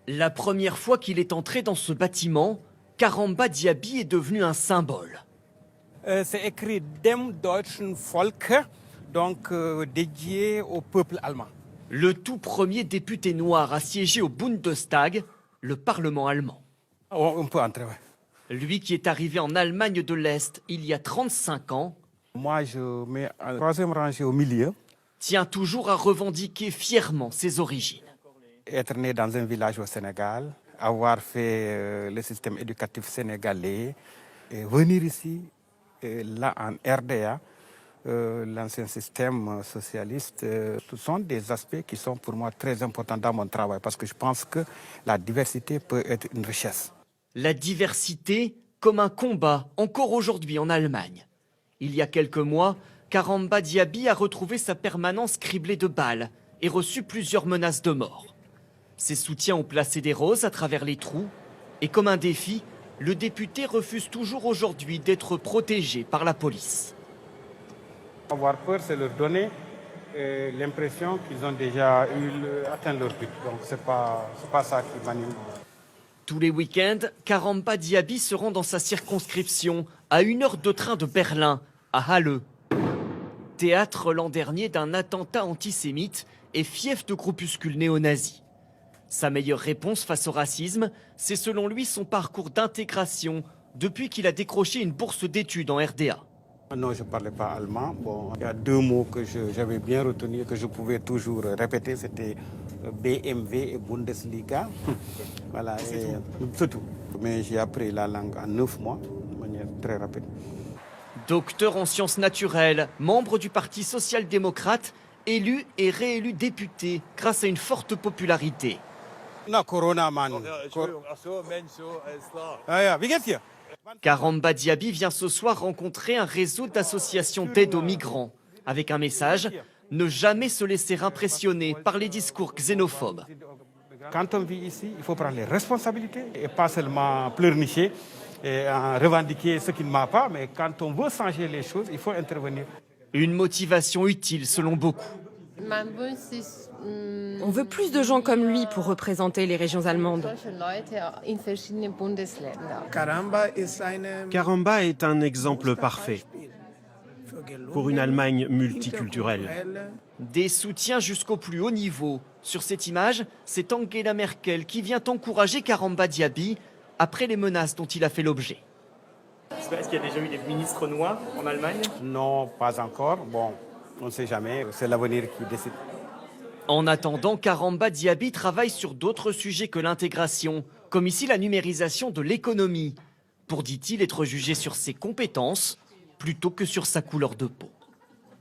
La première fois qu'il est entré dans ce bâtiment, Karamba Diaby est devenu un symbole. C'est écrit Dem deutschen Volke, donc dédié au peuple allemand. Le tout premier député noir à siéger au Bundestag, le Parlement allemand. On peut entrer, ouais. Lui qui est arrivé en Allemagne de l'Est il y a 35 ans, Moi, je mets en troisième rangée au milieu. tient toujours à revendiquer fièrement ses origines. Être né dans un village au Sénégal, avoir fait le système éducatif sénégalais, et venir ici, là en RDA, l'ancien système socialiste, ce sont des aspects qui sont pour moi très importants dans mon travail parce que je pense que la diversité peut être une richesse. La diversité comme un combat encore aujourd'hui en Allemagne. Il y a quelques mois, Karamba Diaby a retrouvé sa permanence criblée de balles et reçu plusieurs menaces de mort. Ses soutiens ont placé des roses à travers les trous et comme un défi, le député refuse toujours aujourd'hui d'être protégé par la police. Avoir peur, c'est leur donner l'impression qu'ils ont déjà atteint leur but. Donc c'est pas ça qui m'anime. Tous les week-ends, Karamba Diaby se rend dans sa circonscription, à 1 heure de train de Berlin, à Halle. Théâtre l'an dernier d'un attentat antisémite et fief de groupuscules néo-nazis. Sa meilleure réponse face au racisme, c'est selon lui son parcours d'intégration depuis qu'il a décroché une bourse d'études en RDA. Non, je ne parlais pas allemand. Bon, il y a 2 mots que j'avais bien retenus et que je pouvais toujours répéter, c'était BMW et Bundesliga. Voilà, c'est tout. Mais j'ai appris la langue en 9 mois, de manière très rapide. Docteur en sciences naturelles, membre du Parti social-démocrate, élu et réélu député grâce à une forte popularité. Non, Corona, man. Wie geht's dir? Karamba Diaby vient ce soir rencontrer un réseau d'associations d'aide aux migrants, avec un message, ne jamais se laisser impressionner par les discours xénophobes. Quand on vit ici, il faut prendre les responsabilités et pas seulement pleurnicher et revendiquer ce qui ne va pas, mais quand on veut changer les choses, il faut intervenir. Une motivation utile selon beaucoup. On veut plus de gens comme lui pour représenter les régions allemandes. Karamba est un exemple parfait pour une Allemagne multiculturelle. Des soutiens jusqu'au plus haut niveau. Sur cette image, c'est Angela Merkel qui vient encourager Karamba Diaby après les menaces dont il a fait l'objet. Est-ce qu'il y a déjà eu des ministres noirs en Allemagne? Non, pas encore. Bon, on ne sait jamais. C'est l'avenir qui décide. En attendant, Karamba Diaby travaille sur d'autres sujets que l'intégration, comme ici la numérisation de l'économie, pour, dit-il, être jugé sur ses compétences plutôt que sur sa couleur de peau.